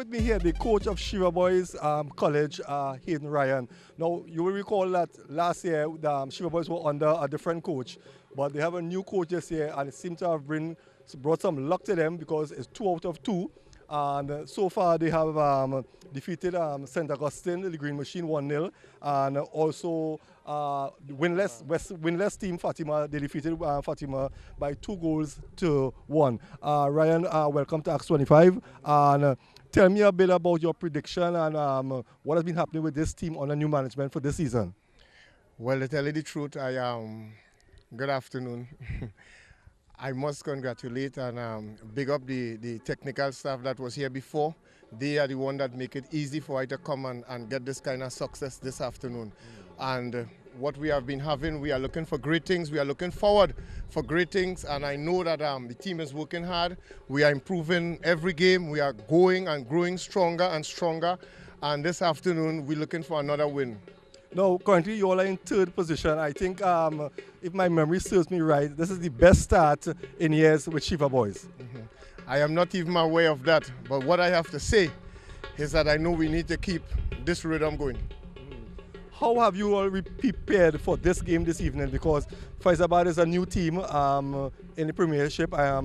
with me here the coach of Shiva Boys College, Hayden Ryan. Now, you will recall that last year the Shiva Boys were under a different coach, but they have a new coach this year, and it seems to have brought some luck to them because it's 2 out of 2. And so far they have defeated St. Augustine, the Green Machine 1-0, and also winless team Fatima. They defeated Fatima by 2 goals to 1. Ryan, welcome to Axe 25. And tell me a bit about your prediction and what has been happening with this team under new management for this season. Well, to tell you the truth, good afternoon. I must congratulate and big up the technical staff that was here before. They are the one that make it easy for I to come and get this kind of success this afternoon. And what we have been having, we are looking for great things. We are looking forward for great things. And I know that the team is working hard. We are improving every game. We are going and growing stronger and stronger. And this afternoon, we're looking for another win. Now, currently you all are in 3rd position. I think, if my memory serves me right, this is the best start in years with Shiva Boys. I am not even aware of that. But what I have to say is that I know we need to keep this rhythm going. How have you all prepared for this game this evening? Because Fyzabad is a new team in the Premiership. I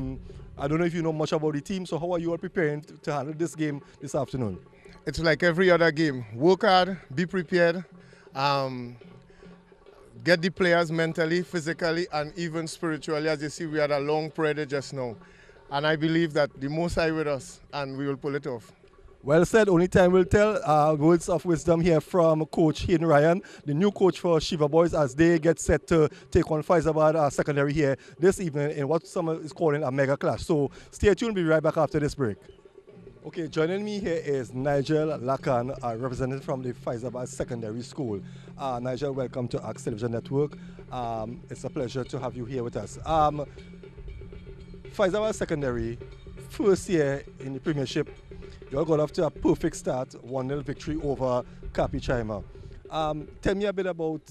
don't know if you know much about the team, so how are you all preparing to handle this game this afternoon? It's like every other game. Work hard, be prepared. Get the players mentally, physically, and even spiritually. As you see, we had a long prayer just now. And I believe that the Most High with us, and we will pull it off. Well said, only time will tell. Words of wisdom here from Coach Hayden Ryan, the new coach for Shiva Boys, as they get set to take on Fyzabad secondary here this evening in what some is calling a mega clash. So stay tuned, we'll be right back after this break. Okay, joining me here is Nigel Lakan, a representative from the Fyzabad Secondary School. Nigel, welcome to Axe Television Network. It's a pleasure to have you here with us. Fyzabad Secondary, first year in the Premiership, you all got off to a perfect start, 1-0 victory over Capi Chima. Tell me a bit about,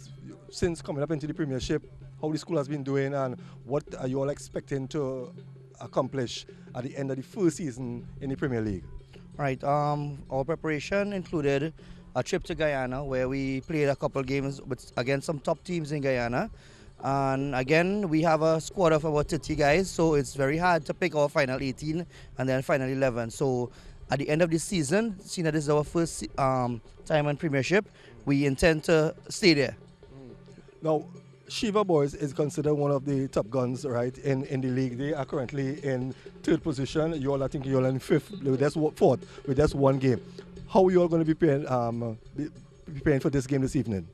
since coming up into the Premiership, how the school has been doing and what are you all expecting to accomplish at the end of the first season in the Premier League? Right. Our preparation included a trip to Guyana where we played a couple games against some top teams in Guyana. And again, we have a squad of about 30 guys, so it's very hard to pick our final 18 and then final 11. So at the end of this season, seeing that this is our first time in Premiership, we intend to stay there. Now, Shiva Boys is considered one of the top guns, right, in the league. They are currently in 3rd position. You all, I think you're in 5th, that's 4th, with just one game. How are you all going to be preparing for this game this evening?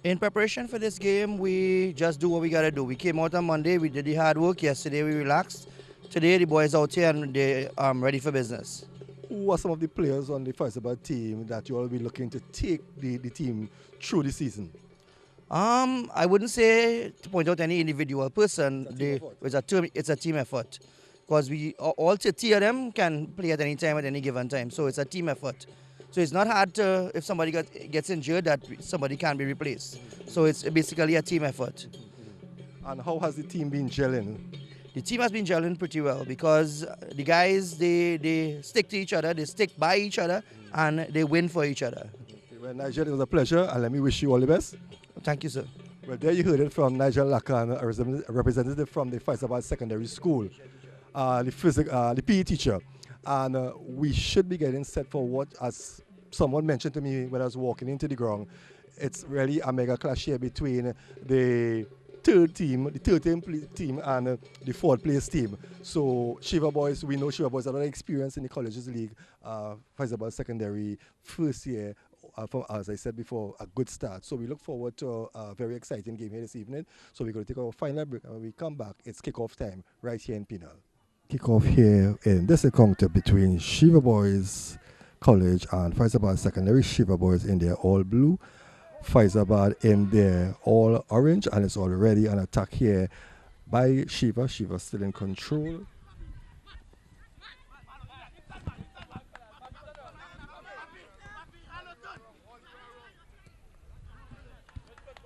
In preparation for this game, we just do what we got to do. We came out on Monday, we did the hard work. Yesterday, we relaxed. Today, the boys out here and they're ready for business. Who are some of the players on the Fyzabad team that you all will be looking to take the team through the season? I wouldn't say to point out any individual person. It's a team effort. Because all 30 of them can play at any time, at any given time. So it's a team effort. So it's not hard to, if somebody gets injured, that somebody can be replaced. So it's basically a team effort. And how has the team been gelling? The team has been gelling pretty well because the guys, they stick to each other, they stick by each other, and they win for each other. Okay, well, Nigel, it was a pleasure, and let me wish you all the best. Thank you, sir. Well, there you heard it from Nigel Lakan, a representative from the Fyzabad Secondary School, the PE teacher. And we should be getting set for what, as someone mentioned to me when I was walking into the ground, it's really a mega clash here between the 13th team and the 4th place team. So Shiva Boys, we know Shiva Boys have a lot of experience in the Colleges League. Fyzabad Secondary, first year, as I said before, a good start. So we look forward to a very exciting game here this evening. So we're going to take our final break, and when we come back, it's kickoff time right here in Penal. Kickoff here in this encounter between Shiva Boys College and Fyzabad Secondary. Shiva Boys in their all blue, Fyzabad in their all orange, and it's already an attack here by Shiva. Shiva still in control.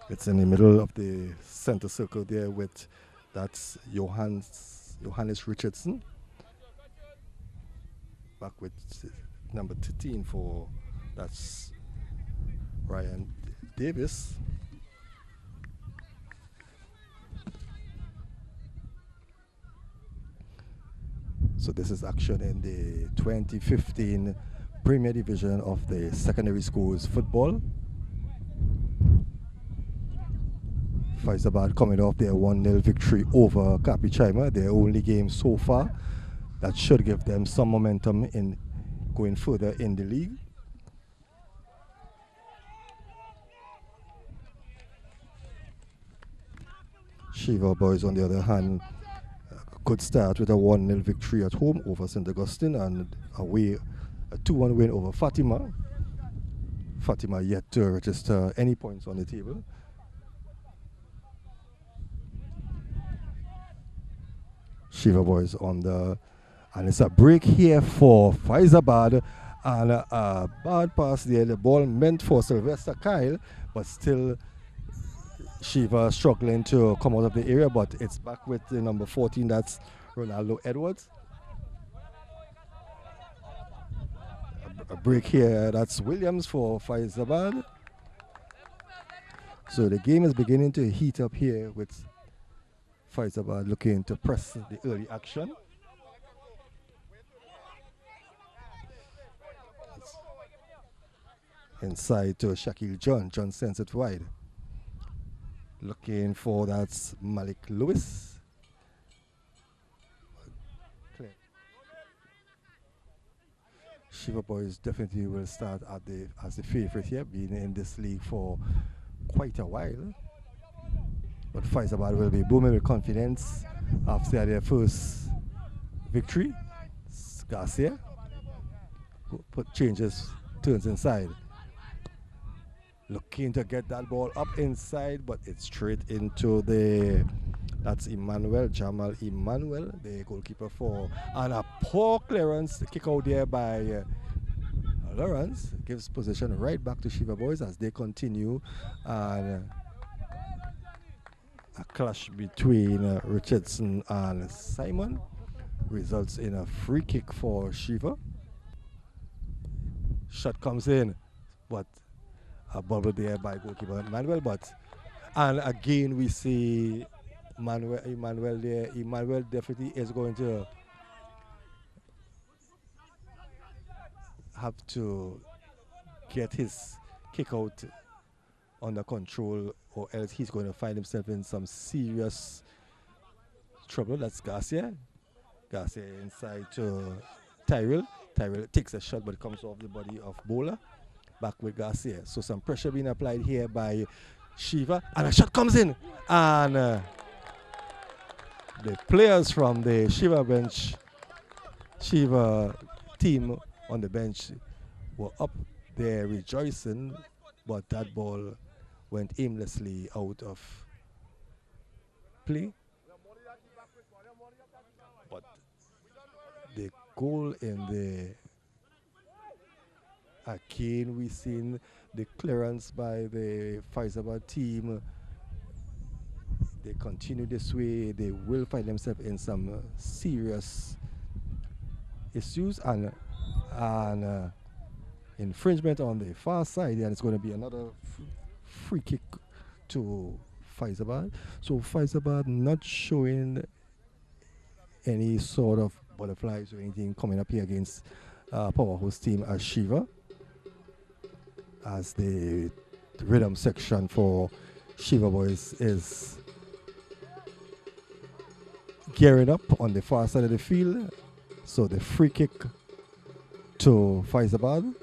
It's in the middle of the center circle there with, that's Johannes Richardson. Back with number 13 for, that's Ryan Davis. So this is action in the 2015 Premier Division of the secondary schools football. Fyzabad coming off their 1-0 victory over Capichaima, their only game so far. That should give them some momentum in going further in the league. Shiva boys, on the other hand, could start with a 1-0 victory at home over St. Augustine and away a 2-1 win over Fatima. Fatima yet to register any points on the table. Shiva boys on the, and it's a break here for Fyzabad, and a bad pass there. The ball meant for Sylvester Kyle, but still Shiva struggling to come out of the area, but it's back with the number 14, that's Ronaldo Edwards. A break here, that's Williams for Fyzabad. So the game is beginning to heat up here with Fyzabad looking to press the early action. It's inside to Shaquille John. John sends it wide. Looking for, that's Malik Lewis. Clear. Shiva boys definitely will start at as the favorite here, being in this league for quite a while. But Fyzabad will be booming with confidence after their first victory. Garcia turns inside. Looking to get that ball up inside, but it's straight into that's Jamal Emmanuel, the goalkeeper for, and a poor clearance kick out there by Lawrence. Gives possession right back to Shiva boys as they continue, and a clash between Richardson and Simon results in a free kick for Shiva. Shot comes in, but a bubble there by goalkeeper Emmanuel, and again we see Emmanuel there. Emmanuel definitely is going to have to get his kick out under control, or else he's going to find himself in some serious trouble. That's Garcia. Garcia inside to Tyrell. Tyrell takes a shot, but it comes off the body of Bola. Back with Garcia. So some pressure being applied here by Shiva, and a shot comes in, and the players from the Shiva team on the bench were up there rejoicing, but that ball went aimlessly out of play. But the goal in the again, we've seen the clearance by the Fyzabad team. They continue this way, they will find themselves in some serious issues, and infringement on the far side, and it's going to be another free kick to Fyzabad. So Fyzabad not showing any sort of butterflies or anything coming up here against powerhouse team as Shiva, as the rhythm section for Shiva boys is gearing up on the far side of the field. So the free kick to Fyzabad.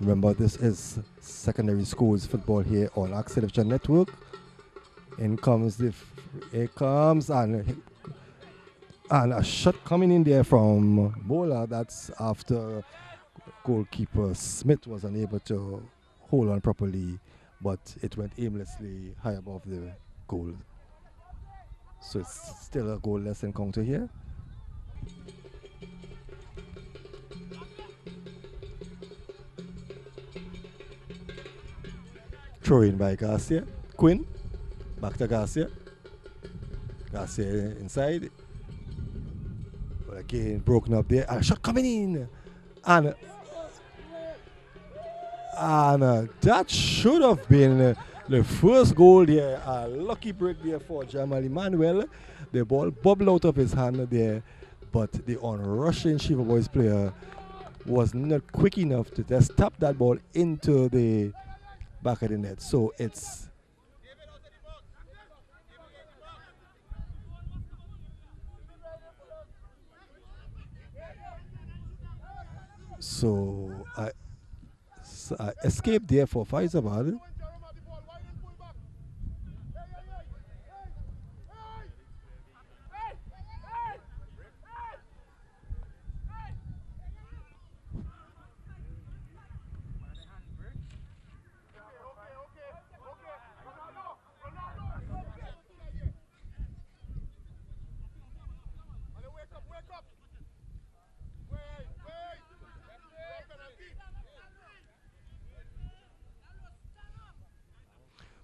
Remember, this is secondary schools football here on Acceleration Network. In comes and a shot coming in there from Bola. That's after goalkeeper Smith was unable to hold on properly, but it went aimlessly high above the goal. So it's still a goalless encounter here. Throw in by Garcia. Quinn. Back to Garcia. Garcia inside. But again, broken up there. And a shot coming in. And that should have been the first goal there. A lucky break there for Jamal Emmanuel. The ball bubbled out of his hand there. But the on-rushing Shiva Boys player was not quick enough to just tap that ball into the back of the net. So it's escape there for Fyzabad.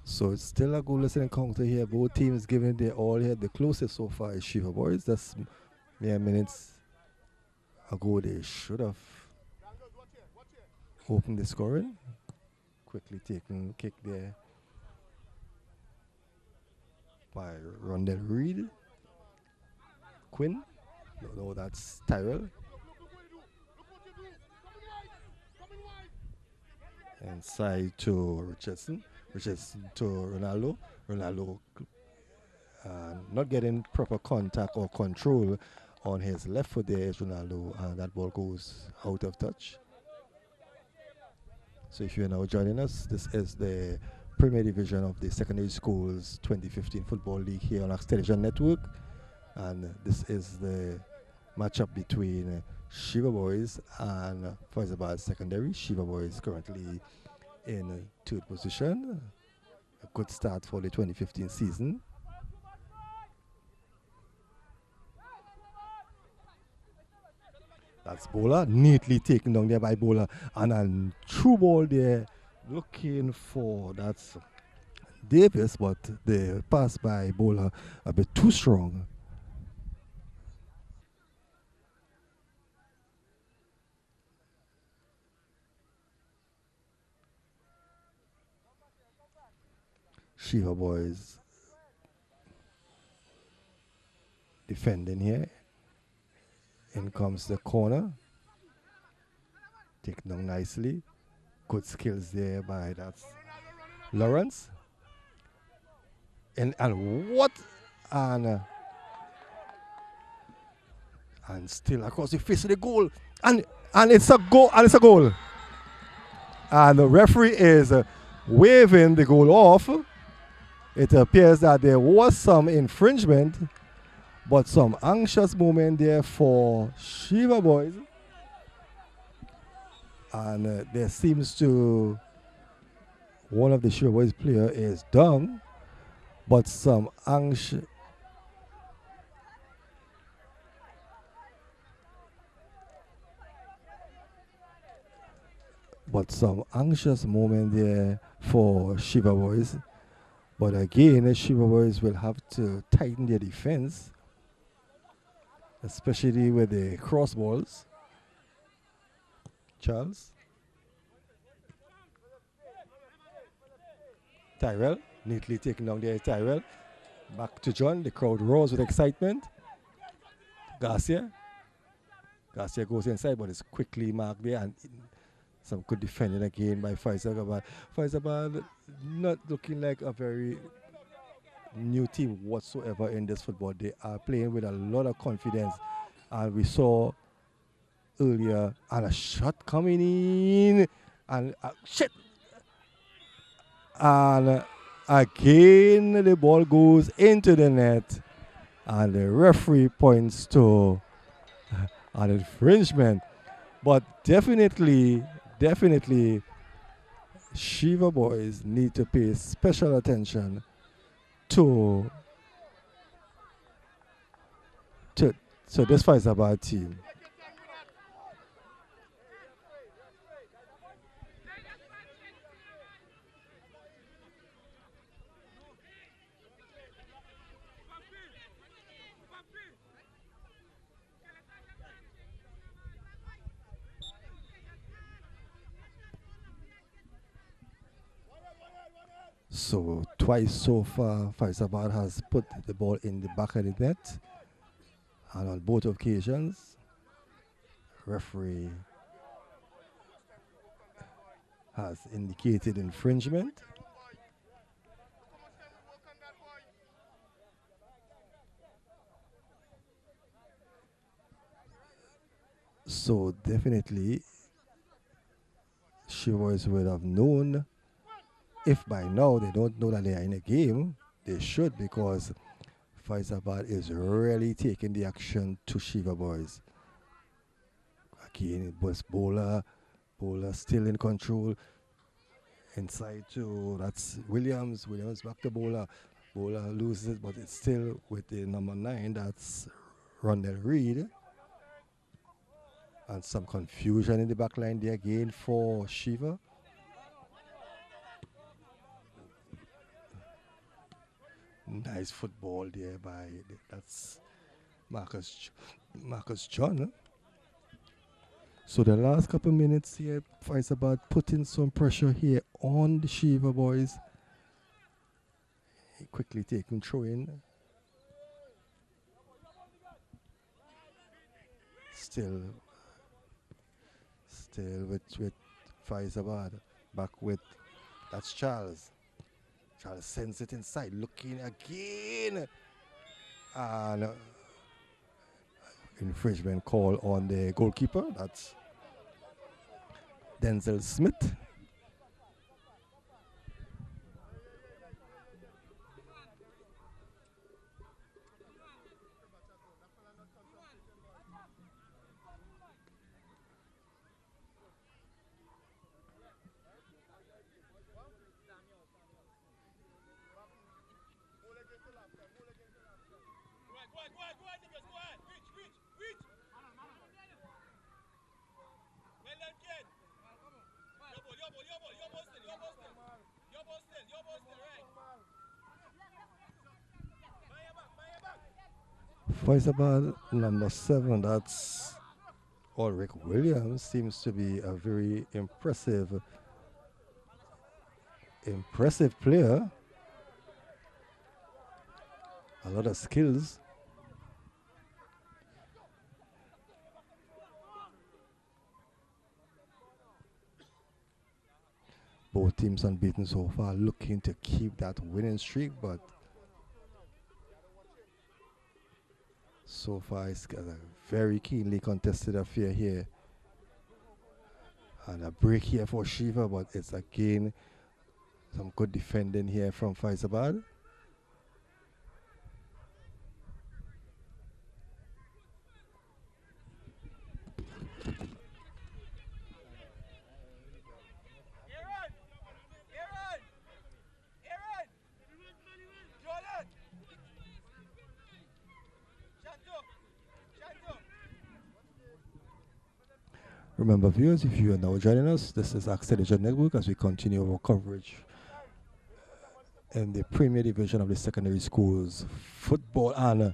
So it's still a goalless encounter here. Both teams giving their all here. The closest so far is Shiva Boys. That's mere minutes ago they should have opened the scoring. Quickly taken kick there by Rondell Reed. Quinn. No, that's Tyrell. Inside to Richardson. Richardson to Ronaldo. Ronaldo not getting proper contact or control on his left foot there is Ronaldo, and that ball goes out of touch. So if you're now joining us, this is the Premier Division of the Secondary Schools 2015 Football League here on Axe Television Network, and this is the matchup between Shiva Boys and Fyzabad Secondary. Shiva Boys currently in third position. A good start for the 2015 season. That's Bowler, neatly taken down there by Bowler. And a true ball there, looking for, that's Davis, but the pass by Bowler a bit too strong. Shiva Boys defending here. In comes the corner. Taken down nicely. Good skills there by that's Lawrence. And what and still across the face of the goal. And it's a goal and it's a goal. And the referee is waving the goal off. It appears that there was some infringement, but some anxious moment there for Shiva Boys. And there seems to, one of the Shiva Boys player is down, but some anxious, moment there for Shiva Boys. But again, the Shiva Boys will have to tighten their defense, especially with the cross balls. Charles. Tyrell, neatly taken down there, Tyrell. Back to John, the crowd roars with excitement. Garcia. Garcia goes inside, but it's quickly marked there, and some good defending again by Fyzabad. Fyzabad not looking like a very new team whatsoever in this football. They are playing with a lot of confidence, and we saw earlier and a shot coming in and shit, and again the ball goes into the net, and the referee points to an infringement. But definitely Shiva Boys need to pay special attention to this Fyzabad team. So twice so far, Fyzabad has put the ball in the back of the net, and on both occasions, referee has indicated infringement. So definitely, Shivers would have known if by now they don't know that they are in a game, they should, because Fyzabad is really taking the action to Shiva boys. Again, it was Bowler still in control. Inside to that's Williams. Williams back to Bowler. Bowler loses, but it's still with the number 9. That's Rondell Reed. And some confusion in the back line there again for Shiva. Nice football there by that's Marcus John. Huh? So the last couple minutes here, Fyzabad putting some pressure here on the Shiva boys. He quickly taking throw in. Still with Fyzabad. Back with that's Charles. Charles sends it inside, looking again. And infringement call on the goalkeeper. That's Denzel Smith. Fyzabad number 7, that's Ulrich Williams, seems to be a very impressive player. A lot of skills. Both teams unbeaten so far, looking to keep that winning streak, but so far it's got a very keenly contested affair here. And a break here for Shiva, but it's again some good defending here from Fyzabad. Remember, viewers, if you are now joining us, this is Acceleration Network as we continue our coverage in the Premier Division of the secondary schools football. And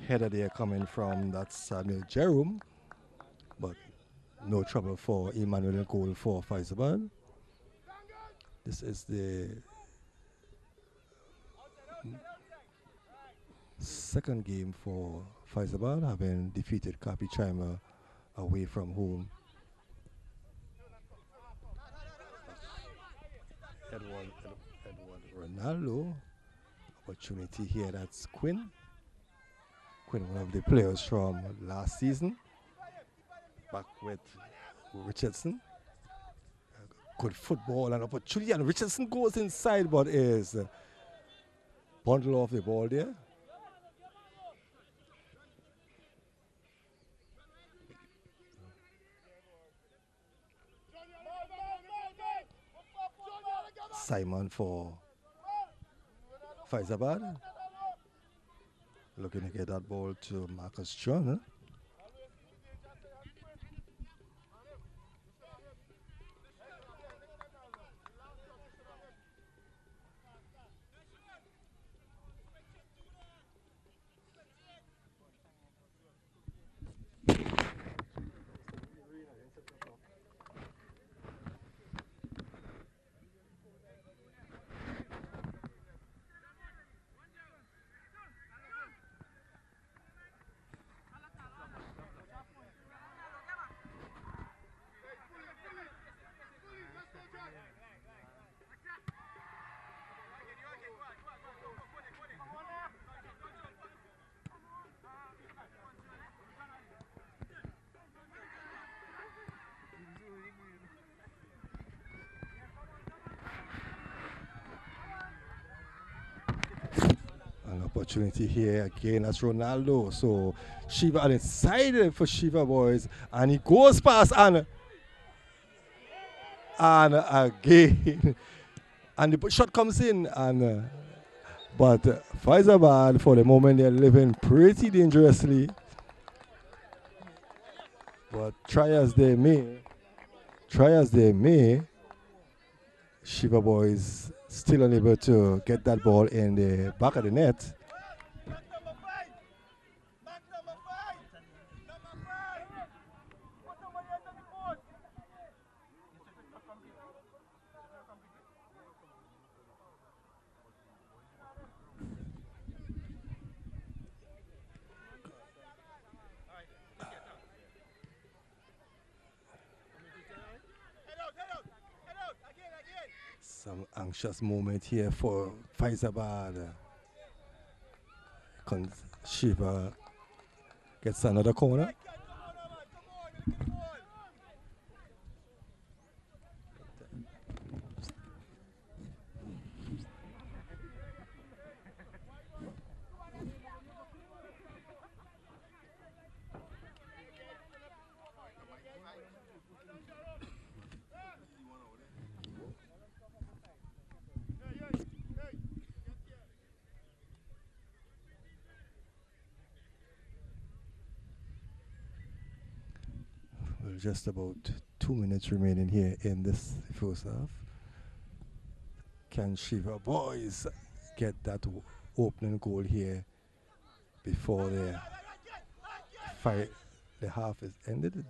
header there coming from that Samuel Jerome, but no trouble for Emmanuel goal for Fyzabad. This is the second game for Fyzabad, having defeated Kapi Chima away from home. Edward Ronaldo. Opportunity here, that's Quinn. Quinn, one of the players from last season. Back with Richardson. Good football and opportunity, and Richardson goes inside, but is bundle off the ball there. Simon for Fyzabad. Looking to get that ball to Marcus John. Huh? opportunity here again. That's Ronaldo. So Shiva on inside for Shiva boys, and he goes past and again, and the shot comes in, and but Fyzabad for the moment they're living pretty dangerously. But try as they may, Shiva boys still unable to get that ball in the back of the net. Some anxious moment here for Fyzabad. Shiva gets another corner. Well, just about 2 minutes remaining here in this first half. Can Shiva boys get that opening goal here before the half is ended?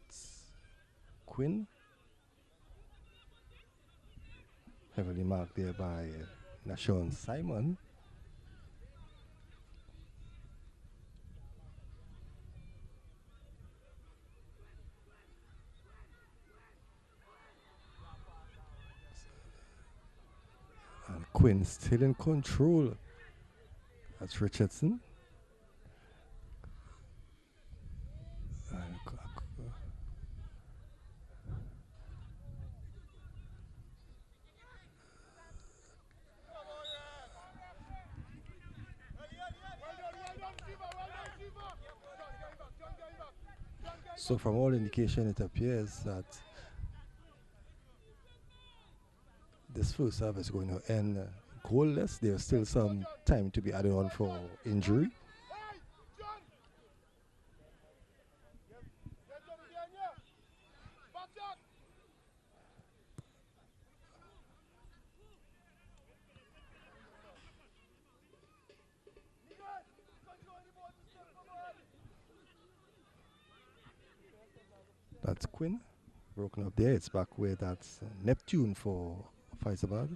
It's Quinn, heavily marked there by Nashon Simon. And Quinn still in control. That's Richardson. So from all indication, it appears that this first half is going to end goalless. There's still some time to be added on for injury. That's Quinn. Broken up there. It's back where that's Neptune for Fyzabad.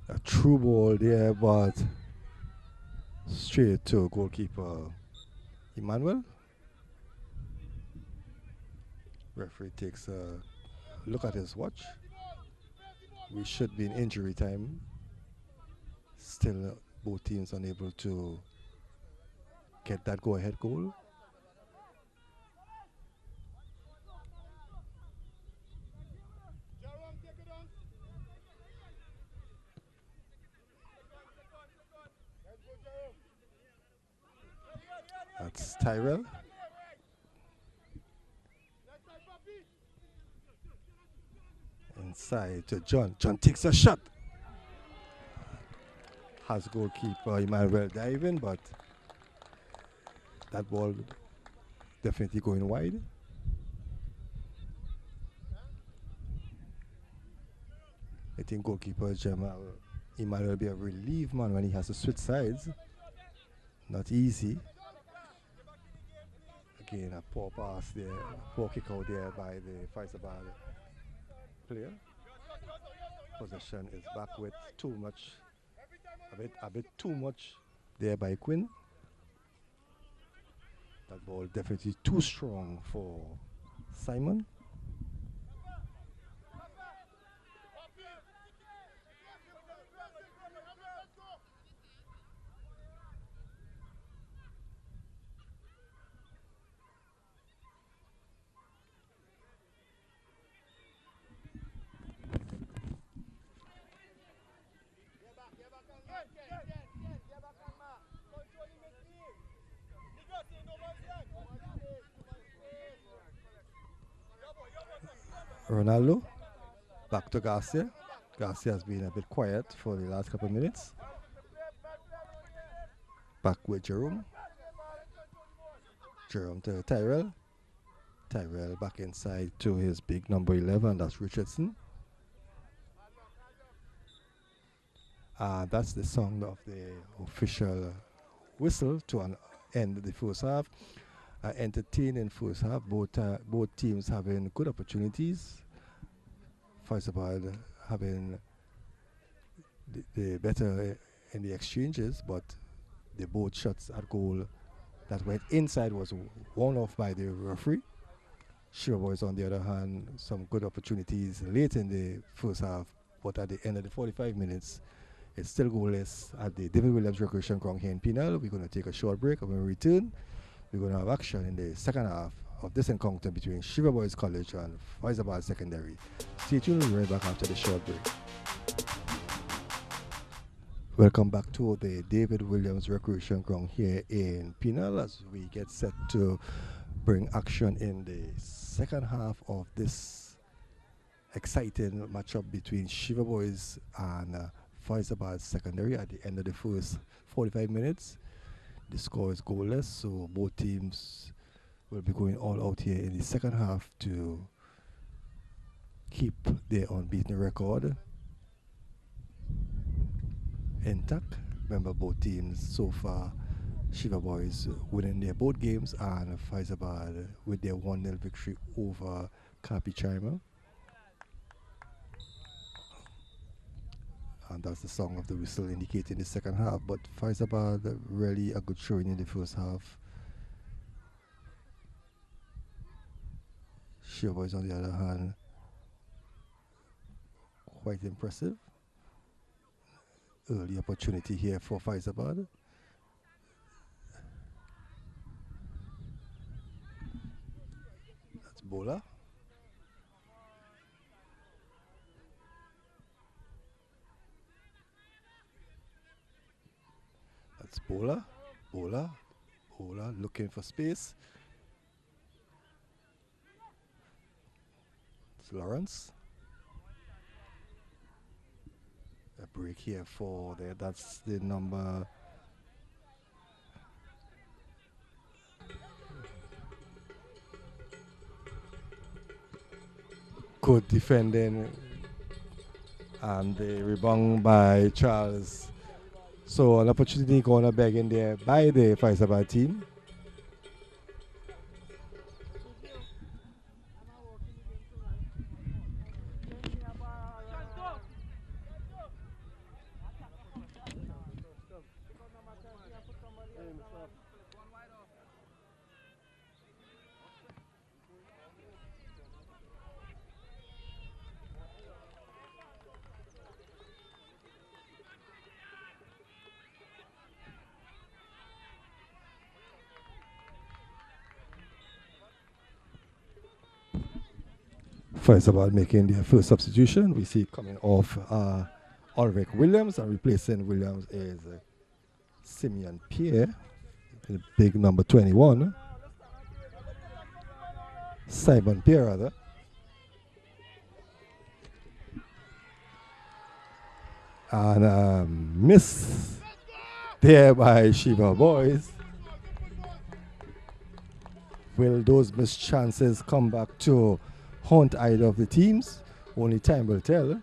A true ball there, but straight to goalkeeper Emmanuel. Referee takes a look at his watch. We should be in injury time. Still, both teams unable to get that go-ahead goal. That's Tyrell. Inside to John. John takes a shot. Has goalkeeper Emmanuel diving, but that ball definitely going wide. I think goalkeeper Emmanuel will be a relief man when he has to switch sides. Not easy. Again, a poor pass there, poor kick out there by the Fyzabad player. Possession is back with too much, a bit too much there by Quinn. That ball definitely too strong for Simon. Ronaldo. Back to Garcia. Garcia has been a bit quiet for the last couple of minutes. Back with Jerome. Jerome to Tyrell. Tyrell back inside to his big number 11, that's Richardson. That's the sound of the official whistle to end the first half. Entertaining first half. Both teams having good opportunities. Fyzabad having the better in the exchanges, but the both shots at goal that went inside was won off by the referee. Shiva Boys, on the other hand, some good opportunities late in the first half, but at the end of the 45 minutes, it's still goalless at the David Williams Recreation Ground here in Penal. We're going to take a short break, and when we return, we're going to have action in the second half of this encounter between Shiva Boys College and Fyzabad Secondary. Stay tuned, we'll be right back after the short break. Welcome back to the David Williams Recreation Ground here in Penal as we get set to bring action in the second half of this exciting matchup between Shiva Boys and Fyzabad Secondary. At the end of the first 45 minutes, the score is goalless, so both teams will be going all out here in the second half to keep their unbeaten record intact. Remember, both teams so far, Shiva Boys winning their both games and Fyzabad with their 1-0 victory over Kapi Chima. And that's the song of the whistle indicating the second half. But Fyzabad really a good showing in the first half. Shiva Boys, on the other hand, quite impressive. Early opportunity here for Fyzabad. That's Bola. That's Bola. Bola looking for space. It's Lawrence. A break here for there. That's the number. Good defending and the rebound by Charles. So an opportunity corner back in there by the Fyzabad team. Fyzabad making their first substitution. We see coming off Ulrich Williams, and replacing Williams is Simeon Pierre, the big number 21. Simon Pierre, rather. And miss there by Shiva Boys. Will those missed chances come back to haunt either of the teams? Only time will tell.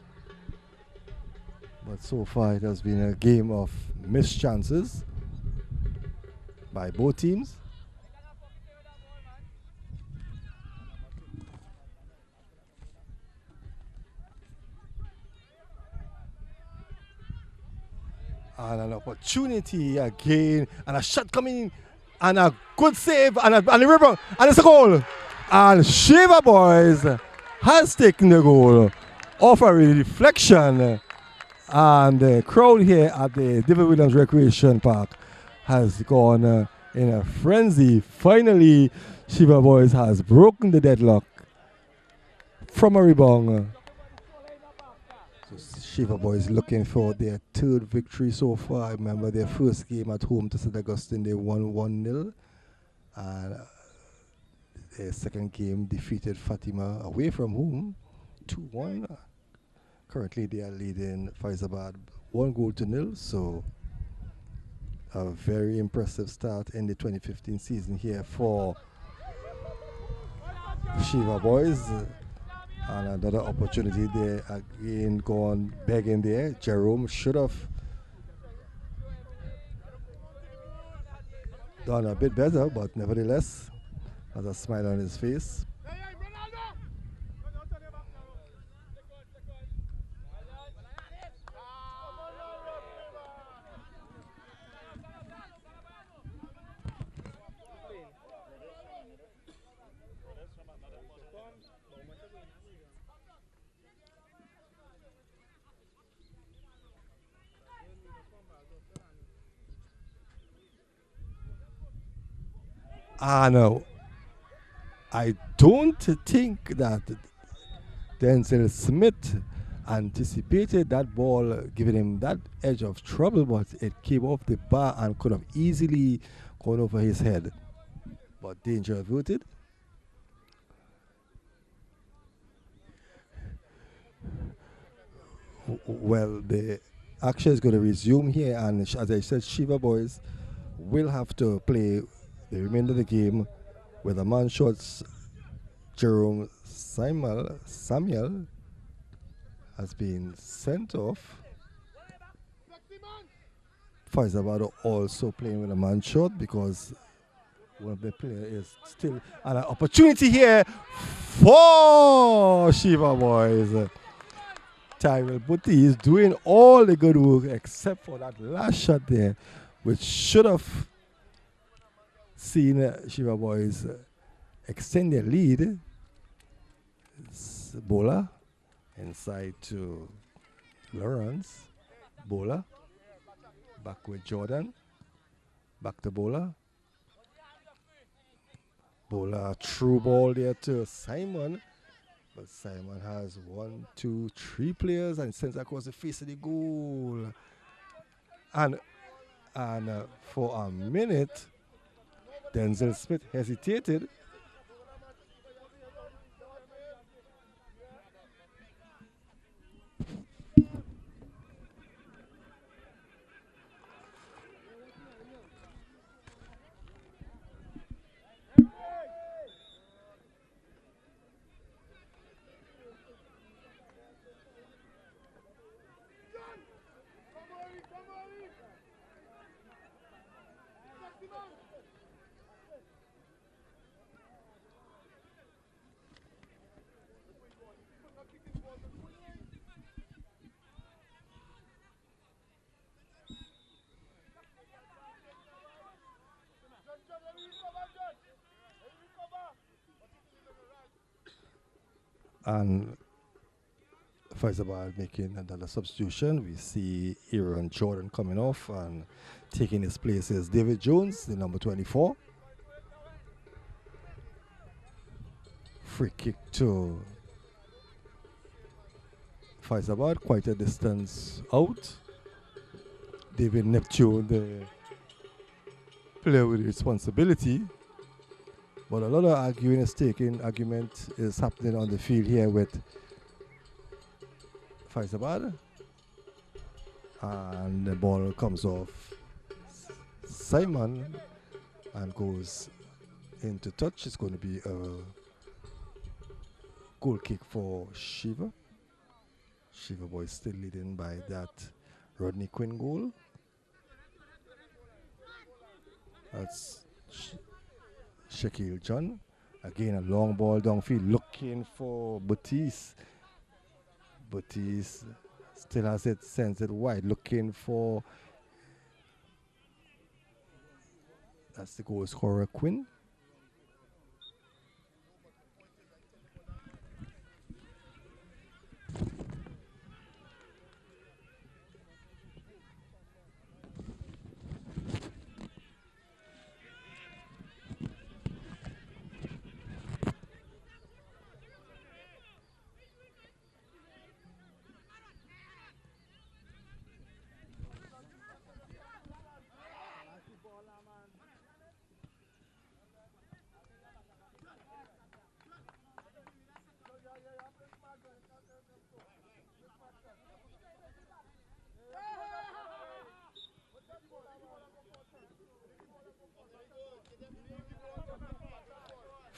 But so far it has been a game of missed chances by both teams. And an opportunity again, and a shot coming in, and a good save, and a rebound, and it's a goal. And Shiva Boys has taken the goal off a reflection. And the crowd here at the David Williams Recreation Park has gone in a frenzy. Finally, Shiva Boys has broken the deadlock from a rebound. So Shiva Boys looking for their third victory so far. I remember their first game at home to St. Augustine, they won 1-0. And their second game defeated Fatima away from home 2-1. Currently, they are leading Fyzabad 1-0. So, a very impressive start in the 2015 season here for Shiva boys. And another opportunity there again, gone begging there. Jerome should have done a bit better, but nevertheless, has a smile on his face. And I don't think that Denzel Smith anticipated that ball giving him that edge of trouble, but it came off the bar and could have easily gone over his head. But danger averted. Well, the action is going to resume here, and as I said, Shiva boys will have to play the remainder of the game with a man shots. Jerome Samuel has been sent off. Fyzabad also playing with a man shot because one of the players is still an opportunity here for Shiva boys. Tyrell Butti is doing all the good work except for that last shot there, which should have seen Shiva boys extend their lead. It's Bola inside to Lawrence. Bola back with Jordan. Back to Bola. Bola through ball there to Simon. But Simon has 1, 2, 3 players and sends across the face of the goal. And for a minute, Denzel Smith hesitated. And Fyzabad making another substitution. We see Aaron Jordan coming off and taking his place is David Jones, the number 24. Free kick to Fyzabad, quite a distance out. David Neptune, the player with responsibility. But a lot of argument is happening on the field here with Fyzabad. And the ball comes off Simon and goes into touch. It's going to be a goal kick for Shiva. Shiva boys still leading by that Rodney Quinn goal. That's Shaquille John. Again, a long ball downfield looking for Batiste. Batiste still has it, sends it wide, looking for, that's the goal scorer, Quinn.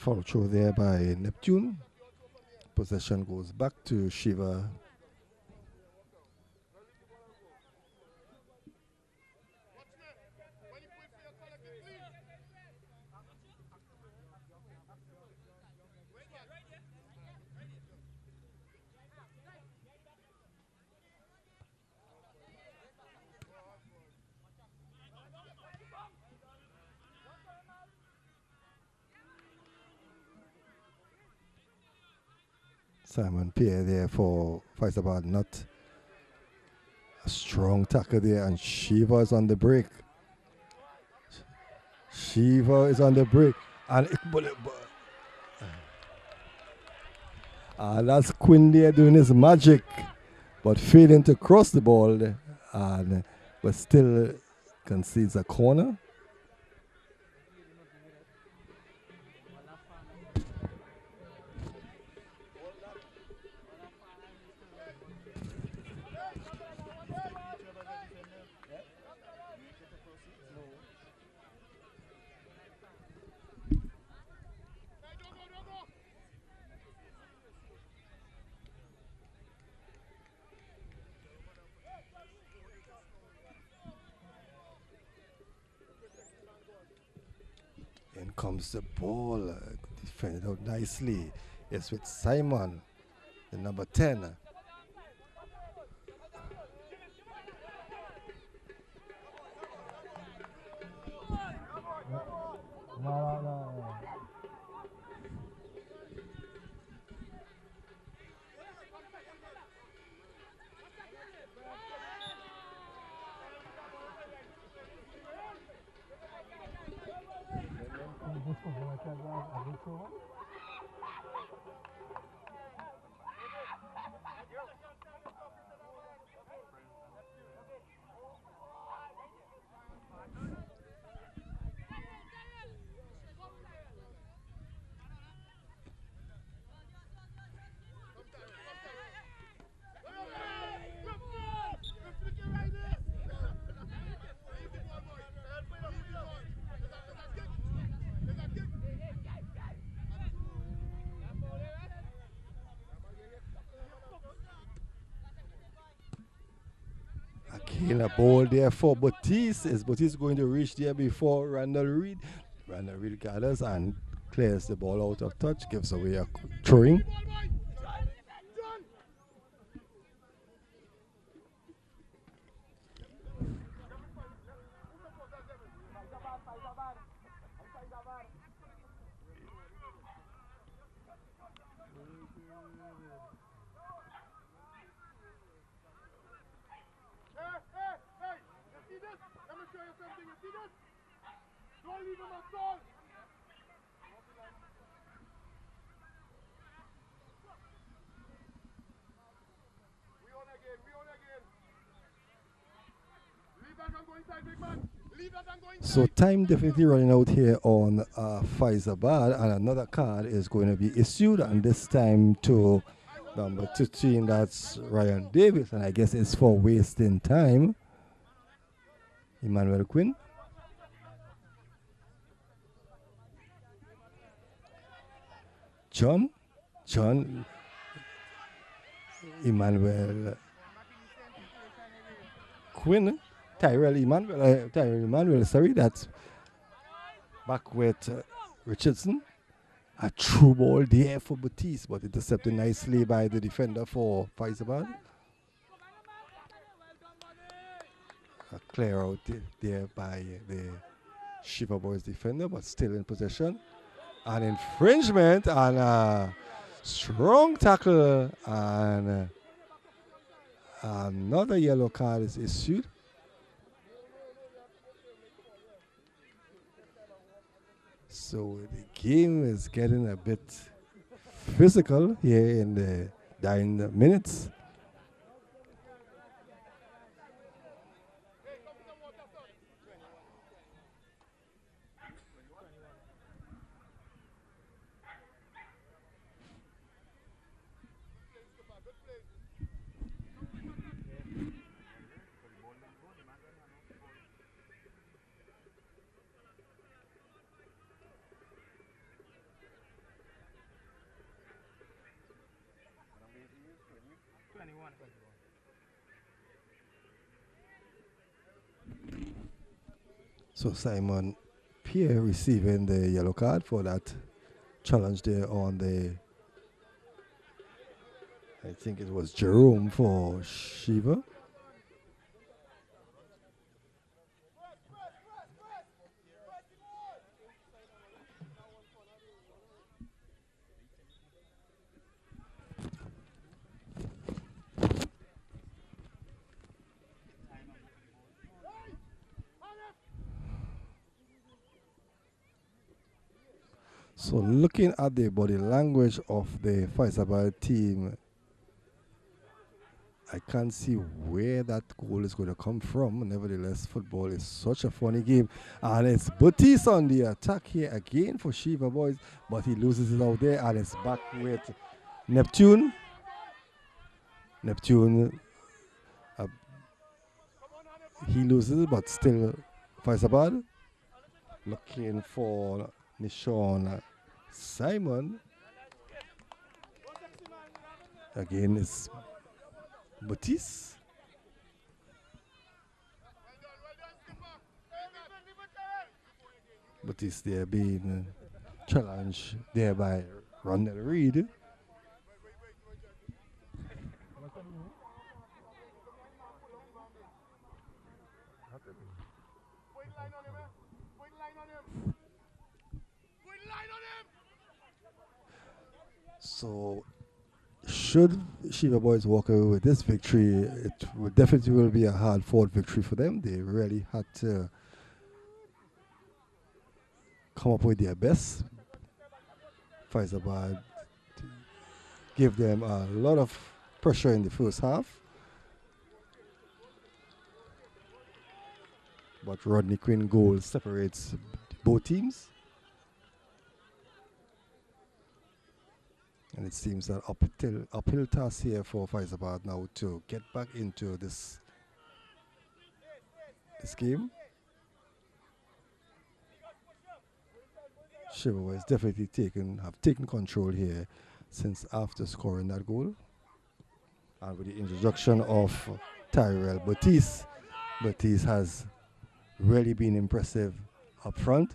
Follow through there by Neptune. Possession goes back to Shiva. Simon Pierre there for Fyzabad. Not a strong tackle there, and Shiva is on the break. Shiva is on the break, and that's Quinn there doing his magic, but failing to cross the ball, and but still concedes a corner. In comes the ball, defended out nicely. It's with Simon, the number 10. Again, a ball there for Batiste. Is Batiste going to reach there before Randall Reed? Randall Reed gathers and clears the ball out of touch, gives away a throwing. So time definitely running out here on Fyzabad, and another card is going to be issued, and this time to number 15, that's Ryan Davis, and I guess it's for wasting time. Emmanuel Quinn. John Emmanuel Quinn. Tyrell Emmanuel, sorry, that's back with Richardson. A true ball there for Batiste, but intercepted nicely by the defender for Fyzabad. A clear out there by the Shiva boys defender, but still in possession. An infringement and a strong tackle, and another yellow card is issued. So the game is getting a bit physical here in the dying minutes. So Simon Pierre receiving the yellow card for that challenge there on the, I think it was Jerome for Shiva. So looking at the body language of the Fyzabad team, I can't see where that goal is going to come from. Nevertheless, football is such a funny game. And it's Batiste on the attack here again for Shiva boys, but he loses it out there, and it's back with Neptune. Neptune, he loses, but still Fyzabad looking for Nishon Simon. Again, it's Batiste. Batiste there being challenged there by Rondell Reed. So, should Shiva boys walk away with this victory, it would definitely will be a hard-fought victory for them. They really had to come up with their best. Fyzabad gave them a lot of pressure in the first half, but Rodney Quinn goal separates both teams. And it seems that uphill task here for Fyzabad now to get back into this game. Shiva was definitely have taken control here since after scoring that goal. And with the introduction of Tyrell Batiste, Batiste has really been impressive up front.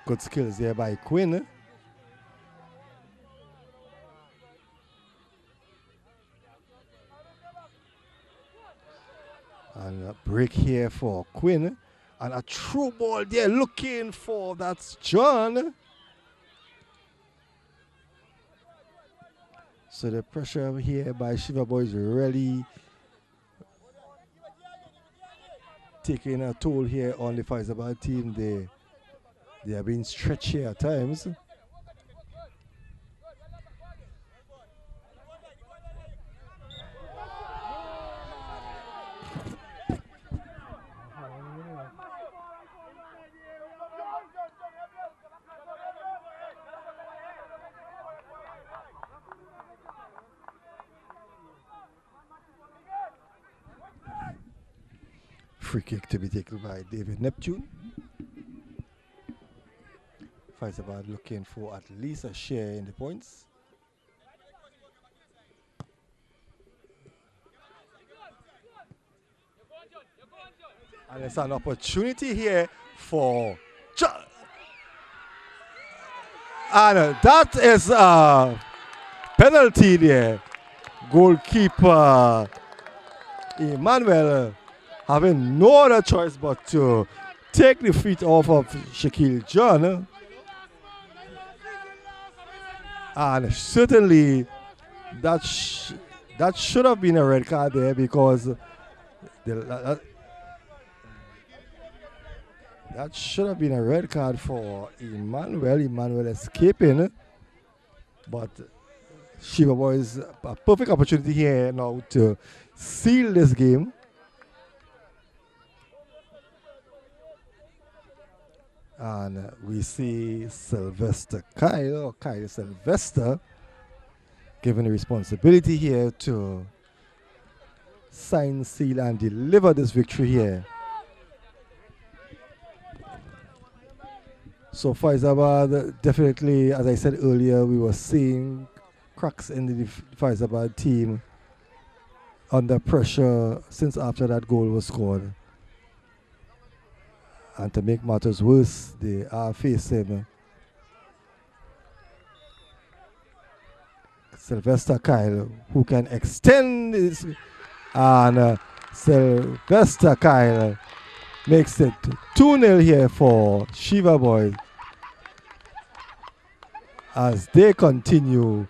Good skills there by Quinn. And a break here for Quinn. And a through ball there looking for, that's John. So the pressure here by Shiva boys really taking a toll here on the Fyzabad team. They are being stretched here at times. Free kick to be taken by David Neptune. Fyzabad looking for at least a share in the points. And it's an opportunity here for and that is a penalty there. Goalkeeper Emmanuel having no other choice but to take the feet off of Shaquille John. And certainly that should have been a red card there, because that should have been a red card for Emmanuel. Emmanuel escaping, but Shiva boys a perfect opportunity here now to seal this game. And we see Sylvester Kyle Sylvester given the responsibility here to sign, seal, and deliver this victory here. So Fyzabad, definitely, as I said earlier, we were seeing cracks in the Fyzabad team under pressure since after that goal was scored. And to make matters worse, they are facing Sylvester Kyle, who can extend his, and Sylvester Kyle makes it 2-0 here for Shiva boys as they continue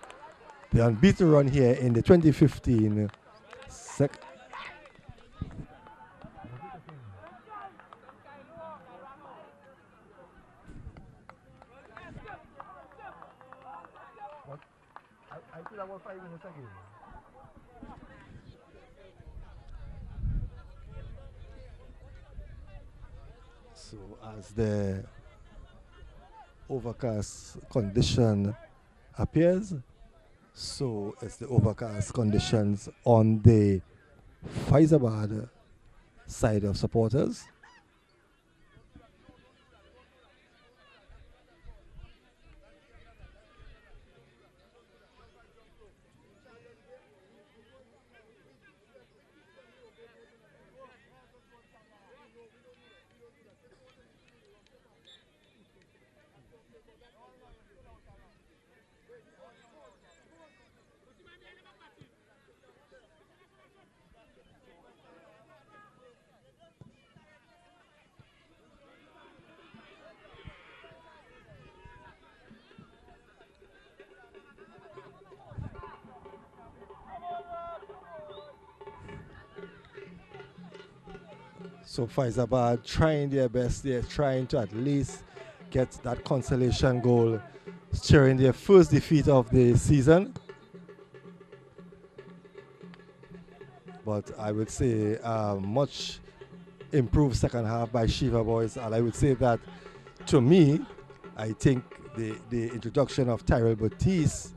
the unbeaten run here in the 2015 So as the overcast condition appears, so it's the overcast conditions on the Fyzabad side of supporters. So Fyzabad trying their best. They're trying to at least get that consolation goal, cheering their first defeat of the season. But I would say much improved second half by Shiva boys. And I would say that, to me, I think the introduction of Tyrell Batiste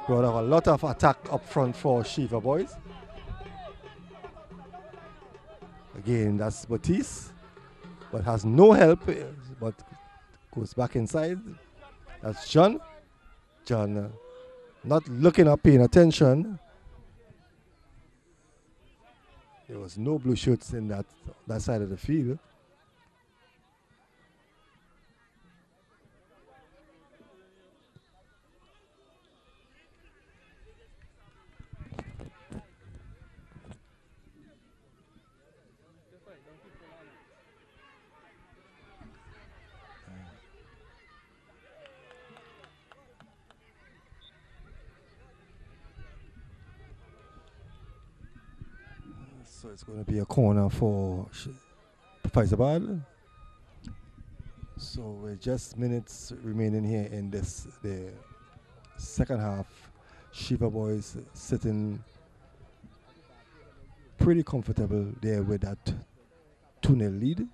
brought out a lot of attack up front for Shiva boys. Again, that's Batiste, but has no help, but goes back inside. That's John. John not looking up, paying attention. There was no blue shirts in that side of the field. So it's going to be a corner for Fyzabad. So with just minutes remaining here in the second half, Shiva boys sitting pretty comfortable there with that 2-0 lead.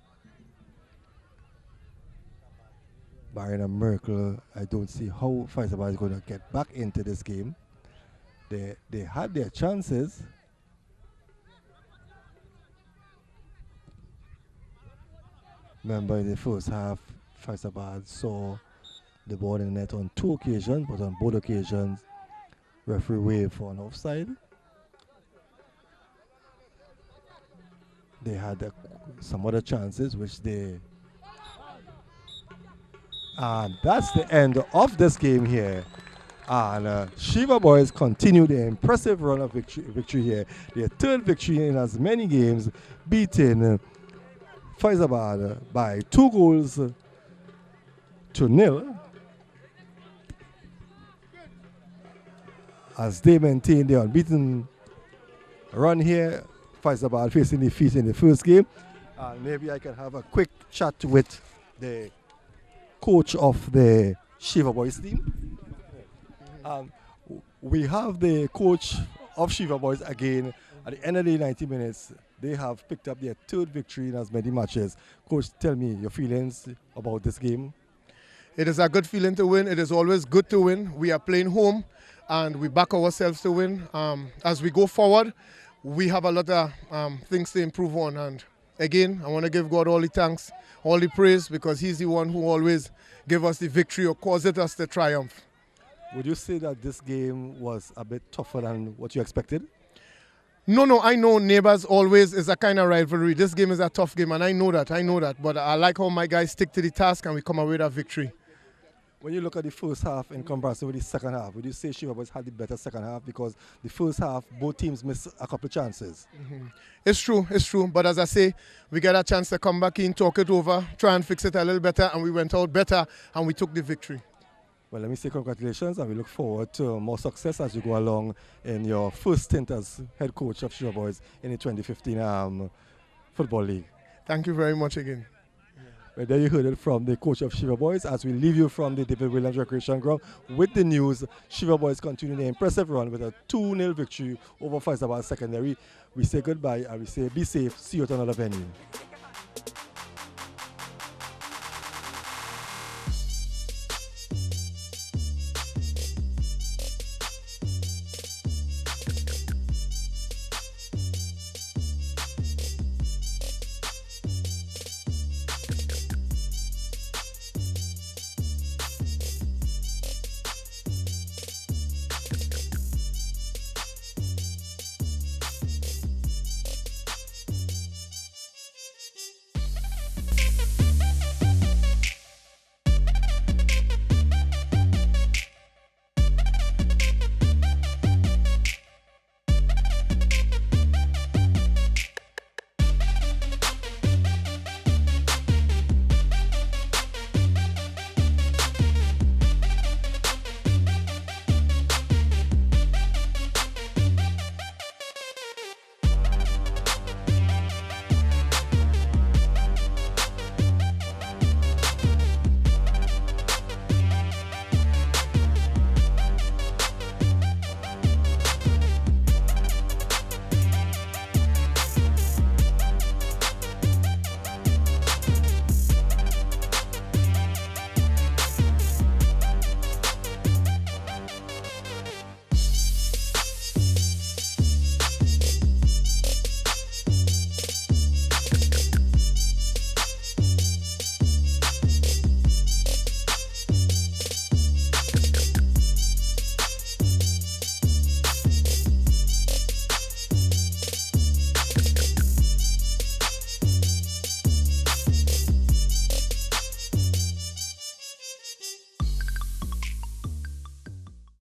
Barring a miracle, I don't see how Fyzabad is going to get back into this game. They had their chances. Remember, in the first half, Fyzabad saw the ball in the net on 2 occasions, but on both occasions, referee waved for an offside. They had some other chances, which they... And that's the end of this game here. And Shiva boys continue their impressive run of victory here. Their third victory in as many games, beating Fyzabad by 2-0. As they maintain their unbeaten run here, Fyzabad facing defeat in the first game. Maybe I can have a quick chat with the coach of the Shiva boys team. We have the coach of Shiva boys again. At the end of the 90 minutes, they have picked up their third victory in as many matches. Coach, tell me your feelings about this game. It is a good feeling to win. It is always good to win. We are playing home and we back ourselves to win. As we go forward, we have a lot of things to improve on, and again, I want to give God all the thanks, all the praise, because he's the one who always give us the victory or causes us the triumph. Would you say that this game was a bit tougher than what you expected? No, I know neighbors always is a kind of rivalry. This game is a tough game, and I know that. But I like how my guys stick to the task and we come away with a victory. When you look at the first half in comparison with the second half, would you say Shiva Boys had the better second half? Because the first half, both teams missed a couple of chances. It's true. But as I say, we got a chance to come back in, talk it over, try and fix it a little better, and we went out better, and we took the victory. Well, let me say congratulations, and we look forward to more success as you go along in your first stint as head coach of Shiva Boys in the 2015 Football League. Thank you very much again. Well, there you heard it from the coach of Shiva Boys. As we leave you from the David Williams Recreation Ground with the news, Shiva Boys continue their impressive run with a 2-0 victory over Fyzabad Secondary. We say goodbye and we say be safe. See you at another venue.